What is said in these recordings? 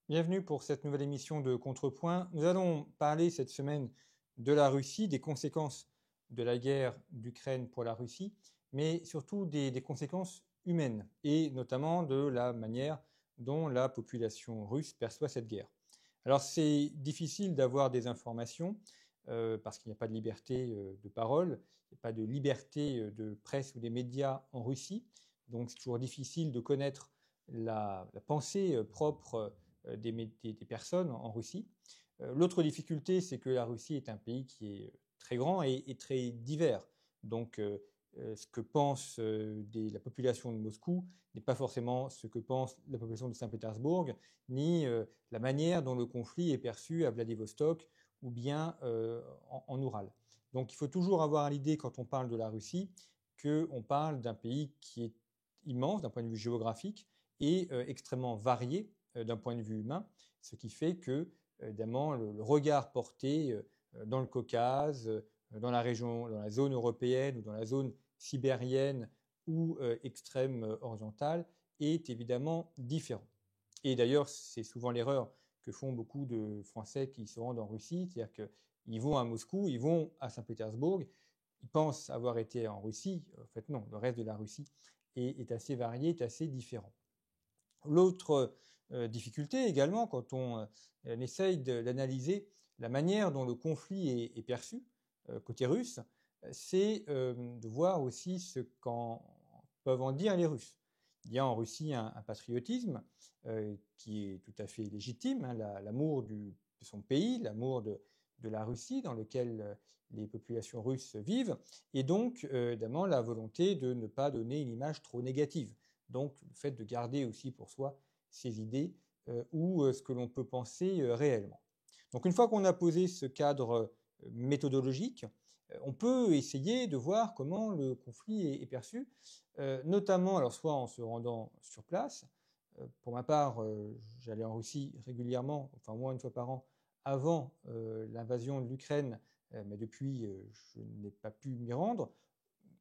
Bienvenue pour cette nouvelle émission de Contrepoint. Nous allons parler cette semaine de la Russie, des conséquences de la guerre d'Ukraine pour la Russie, mais surtout des conséquences humaines, et notamment de la manière dont la population russe perçoit cette guerre. Alors c'est difficile d'avoir des informations, parce qu'il n'y a pas de liberté de parole, il n'y a pas de liberté de presse ou des médias en Russie, donc c'est toujours difficile de connaître la pensée propre des personnes en Russie. L'autre difficulté, c'est que la Russie est un pays qui est très grand et très divers. Donc, ce que pense la population de Moscou n'est pas forcément ce que pense la population de Saint-Pétersbourg, ni la manière dont le conflit est perçu à Vladivostok ou bien en Oural. Donc, il faut toujours avoir à l'idée, quand on parle de la Russie, qu'on parle d'un pays qui est immense d'un point de vue géographique et extrêmement varié d'un point de vue humain, ce qui fait que, évidemment, le regard porté dans le Caucase, dans la région, dans la zone européenne ou dans la zone sibérienne ou extrême orientale est évidemment différent. Et d'ailleurs, c'est souvent l'erreur que font beaucoup de Français qui se rendent en Russie, c'est-à-dire qu'ils vont à Moscou, ils vont à Saint-Pétersbourg, ils pensent avoir été en Russie. En fait, non, le reste de la Russie est assez varié, est assez différent. L'autre difficulté également, quand on essaye d'analyser la manière dont le conflit est perçu côté russe, c'est de voir aussi ce qu'en peuvent en dire les Russes. Il y a en Russie un patriotisme qui est tout à fait légitime, hein, l'amour de son pays, l'amour de la Russie dans lequel les populations russes vivent, et donc évidemment la volonté de ne pas donner une image trop négative. Donc le fait de garder aussi pour soi ses idées ou ce que l'on peut penser réellement. Donc une fois qu'on a posé ce cadre méthodologique, on peut essayer de voir comment le conflit est perçu, notamment alors soit en se rendant sur place. Pour ma part, j'allais en Russie régulièrement, enfin au moins une fois par an, avant l'invasion de l'Ukraine, mais depuis je n'ai pas pu m'y rendre.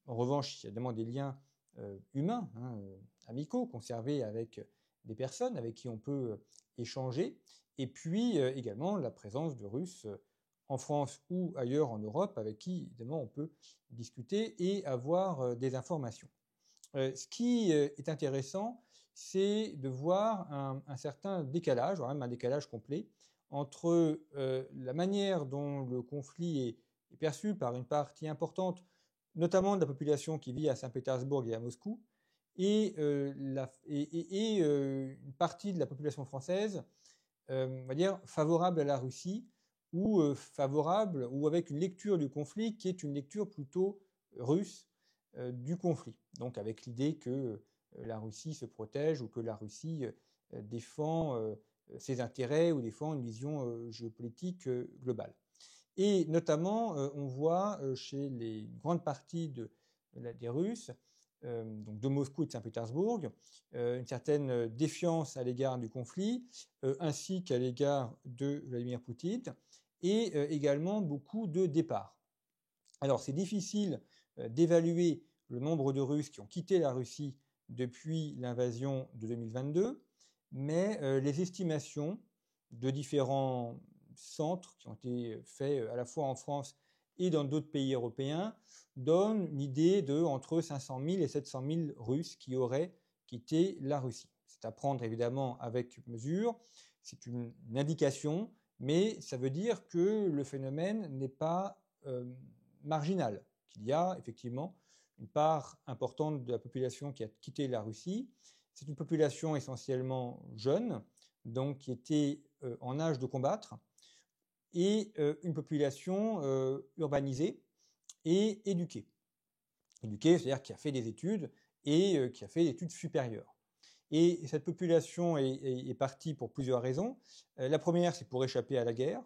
En revanche, il y a évidemment des liens humains, hein, amicaux, conservés avec des personnes avec qui on peut échanger, et puis également la présence de Russes en France ou ailleurs en Europe avec qui évidemment on peut discuter et avoir des informations. Ce qui est intéressant, c'est de voir un certain décalage, voire même un décalage complet, entre la manière dont le conflit est perçu par une partie importante, notamment de la population qui vit à Saint-Pétersbourg et à Moscou, et une partie de la population française, on va dire, favorable à la Russie, ou favorable, ou avec une lecture du conflit qui est une lecture plutôt russe du conflit. Donc avec l'idée que la Russie se protège ou que la Russie défend ses intérêts ou défend une vision géopolitique globale. Et notamment, on voit chez une grande partie des Russes, donc de Moscou et de Saint-Pétersbourg, une certaine défiance à l'égard du conflit, ainsi qu'à l'égard de Vladimir Poutine, et également beaucoup de départs. Alors c'est difficile d'évaluer le nombre de Russes qui ont quitté la Russie depuis l'invasion de 2022, mais les estimations de différents centres qui ont été faits à la fois en France et dans d'autres pays européens donnent une idée de entre 500 000 et 700 000 Russes qui auraient quitté la Russie. C'est à prendre évidemment avec mesure, c'est une indication, mais ça veut dire que le phénomène n'est pas marginal, qu'il y a effectivement une part importante de la population qui a quitté la Russie. C'est une population essentiellement jeune, donc qui était en âge de combattre, et une population urbanisée et éduquée. Éduquée, c'est-à-dire qui a fait des études et qui a fait des études supérieures. Et cette population est partie pour plusieurs raisons. La première, c'est pour échapper à la guerre.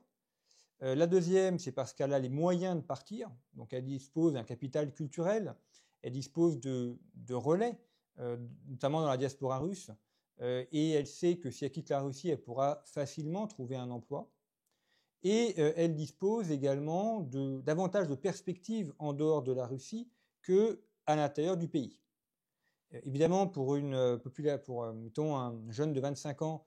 La deuxième, c'est parce qu'elle a les moyens de partir, donc elle dispose d'un capital culturel, elle dispose de relais, notamment dans la diaspora russe, et elle sait que si elle quitte la Russie, elle pourra facilement trouver un emploi. Et elle dispose également davantage de perspectives en dehors de la Russie qu'à l'intérieur du pays. Évidemment, mettons, un jeune de 25 ans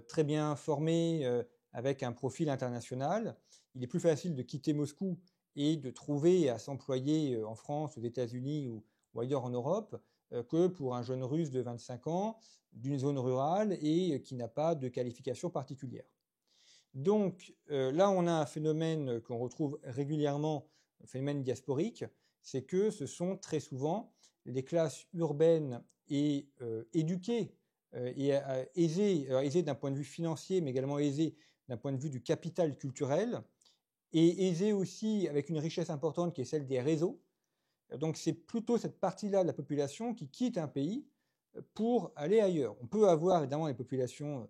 très bien formé, avec un profil international, il est plus facile de quitter Moscou et de trouver à s'employer en France, aux États-Unis ou ailleurs en Europe, que pour un jeune Russe de 25 ans d'une zone rurale et qui n'a pas de qualification particulière. Donc là, on a un phénomène qu'on retrouve régulièrement, un phénomène diasporique, c'est que ce sont très souvent les classes urbaines et éduquées et aisées d'un point de vue financier, mais également aisées d'un point de vue du capital culturel, et aisées aussi avec une richesse importante qui est celle des réseaux. Donc c'est plutôt cette partie-là de la population qui quitte un pays pour aller ailleurs. On peut avoir évidemment des populations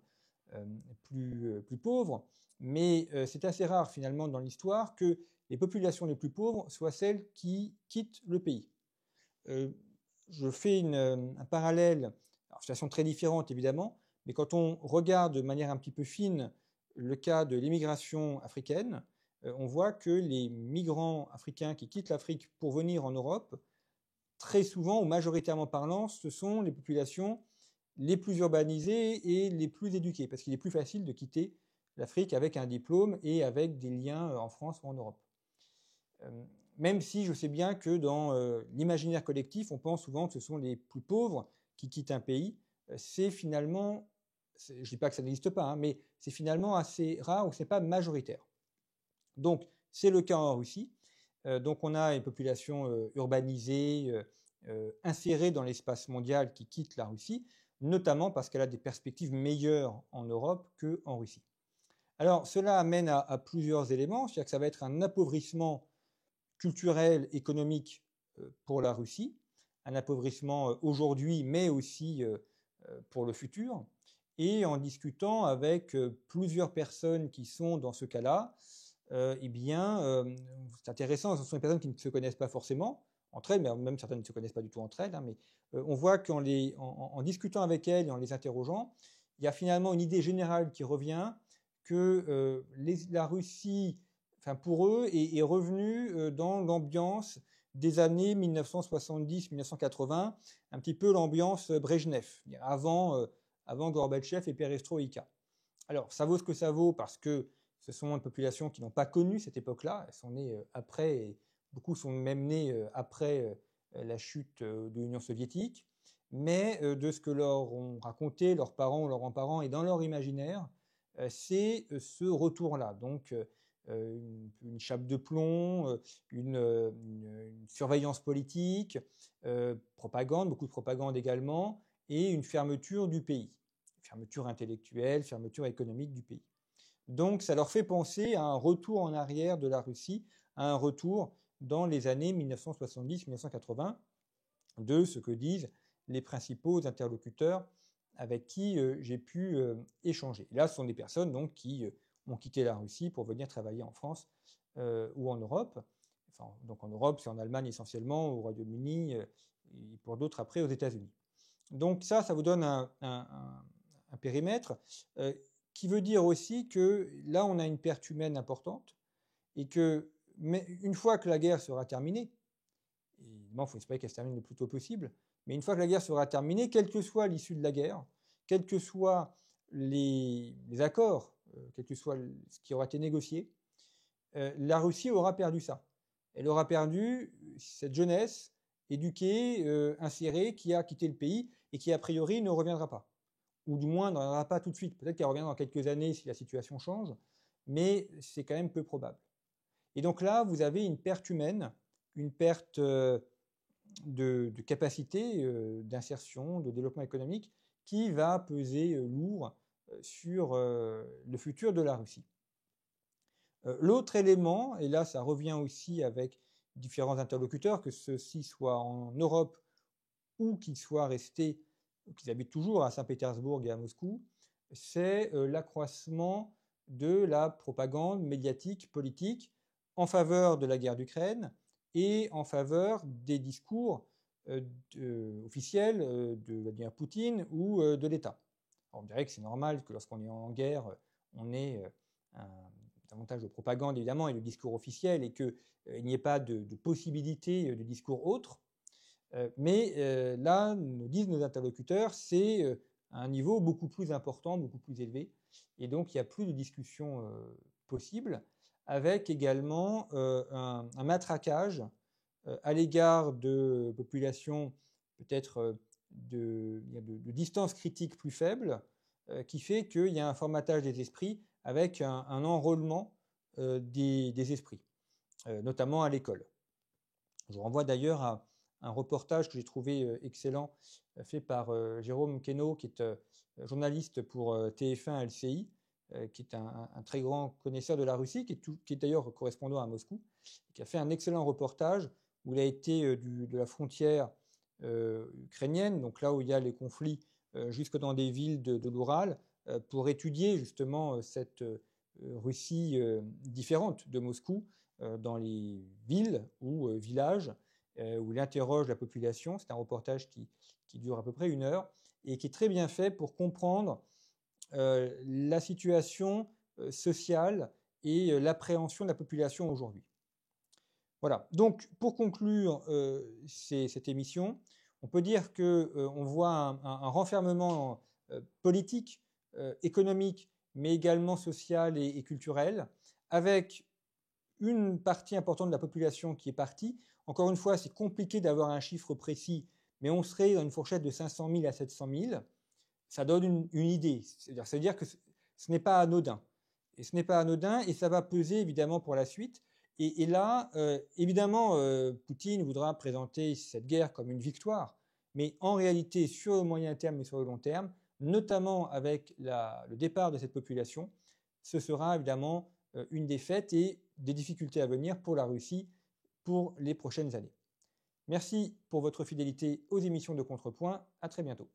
plus pauvres, mais c'est assez rare finalement dans l'histoire que les populations les plus pauvres soient celles qui quittent le pays. Je fais un parallèle, alors situation très différente évidemment, mais quand on regarde de manière un petit peu fine le cas de l'immigration africaine, on voit que les migrants africains qui quittent l'Afrique pour venir en Europe, très souvent ou majoritairement parlant, ce sont les populations les plus urbanisées et les plus éduquées, parce qu'il est plus facile de quitter l'Afrique avec un diplôme et avec des liens en France ou en Europe. Même si je sais bien que dans l'imaginaire collectif, on pense souvent que ce sont les plus pauvres qui quittent un pays. C'est finalement, je ne dis pas que ça n'existe pas, hein, mais c'est finalement assez rare ou ce n'est pas majoritaire. Donc, c'est le cas en Russie. Donc, on a une population urbanisée, insérée dans l'espace mondial qui quitte la Russie, notamment parce qu'elle a des perspectives meilleures en Europe qu'en Russie. Alors, cela amène à plusieurs éléments, c'est-à-dire que ça va être un appauvrissement culturel, économique pour la Russie, un appauvrissement aujourd'hui, mais aussi pour le futur. Et en discutant avec plusieurs personnes qui sont dans ce cas-là, eh bien, c'est intéressant, ce sont des personnes qui ne se connaissent pas forcément entre elles, mais même certaines ne se connaissent pas du tout entre elles, hein, mais on voit qu'en discutant avec elles et en les interrogeant, il y a finalement une idée générale qui revient que la Russie, enfin pour eux, est revenue dans l'ambiance des années 1970-1980, un petit peu l'ambiance Brejnev, avant Gorbatchev et Perestroïka. Alors, ça vaut ce que ça vaut parce que ce sont des populations qui n'ont pas connu cette époque-là. Elles sont nées après, et beaucoup sont même nés après la chute de l'Union soviétique. Mais de ce que leur ont raconté leurs parents ou leurs grands-parents et dans leur imaginaire, c'est ce retour-là. Donc, une chape de plomb, une surveillance politique, propagande, beaucoup de propagande également, et une fermeture du pays. Fermeture intellectuelle, fermeture économique du pays. Donc ça leur fait penser à un retour en arrière de la Russie, à un retour dans les années 1970-1980, de ce que disent les principaux interlocuteurs avec qui j'ai pu échanger. Et là, ce sont des personnes donc, qui ont quitté la Russie pour venir travailler en France ou en Europe. Enfin, donc en Europe, c'est en Allemagne essentiellement, au Royaume-Uni, et pour d'autres après aux États-Unis. Donc ça vous donne un périmètre qui veut dire aussi que là, on a une perte humaine importante et que, mais une fois que la guerre sera terminée, évidemment, il faut espérer qu'elle se termine le plus tôt possible, mais une fois que la guerre sera terminée, quelle que soit l'issue de la guerre, quels que soient les accords, quel que soit ce qui aura été négocié, la Russie aura perdu ça. Elle aura perdu cette jeunesse éduquée, insérée, qui a quitté le pays et qui, a priori, ne reviendra pas. Ou du moins ne reviendra pas tout de suite. Peut-être qu'elle reviendra dans quelques années si la situation change, mais c'est quand même peu probable. Et donc là, vous avez une perte humaine, une perte de capacité d'insertion, de développement économique, qui va peser lourd sur le futur de la Russie. L'autre élément, et là ça revient aussi avec différents interlocuteurs, que ceux-ci soient en Europe ou qu'ils soient restés, qu'ils habitent toujours à Saint-Pétersbourg et à Moscou, c'est l'accroissement de la propagande médiatique, politique, en faveur de la guerre d'Ukraine et en faveur des discours officiels de Vladimir Poutine ou de l'État. On dirait que c'est normal que lorsqu'on est en guerre, on ait davantage de propagande évidemment et de discours officiel et qu'il n'y ait pas de possibilité de discours autres. Mais là, nous disent nos interlocuteurs, c'est à un niveau beaucoup plus important, beaucoup plus élevé. Et donc, il n'y a plus de discussion possible, avec également un matraquage à l'égard de populations peut-être de distance critique plus faible, qui fait qu'il y a un formatage des esprits avec un enrôlement des esprits, notamment à l'école. Je vous renvoie d'ailleurs à un reportage que j'ai trouvé excellent, fait par Jérôme Queneau, qui est journaliste pour TF1 LCI, qui est un très grand connaisseur de la Russie, qui est d'ailleurs correspondant à Moscou, qui a fait un excellent reportage où il a été de la frontière ukrainienne, donc là où il y a les conflits, jusque dans des villes de l'Oural, pour étudier justement cette Russie différente de Moscou, dans les villes ou villages, où il interroge la population. C'est un reportage qui dure à peu près 1 heure et qui est très bien fait pour comprendre la situation sociale et l'appréhension de la population aujourd'hui. Voilà. Donc, pour conclure cette émission, on peut dire qu'on voit un renfermement politique, économique, mais également social et culturel, avec une partie importante de la population qui est partie. Encore une fois, c'est compliqué d'avoir un chiffre précis, mais on serait dans une fourchette de 500 000 à 700 000. Ça donne une idée. Ça veut dire que ce n'est pas anodin. Et ce n'est pas anodin, et ça va peser évidemment pour la suite. Et là, évidemment, Poutine voudra présenter cette guerre comme une victoire, mais en réalité, sur le moyen terme et sur le long terme, notamment avec le départ de cette population, ce sera évidemment une défaite et des difficultés à venir pour la Russie pour les prochaines années. Merci pour votre fidélité aux émissions de Contrepoint. À très bientôt.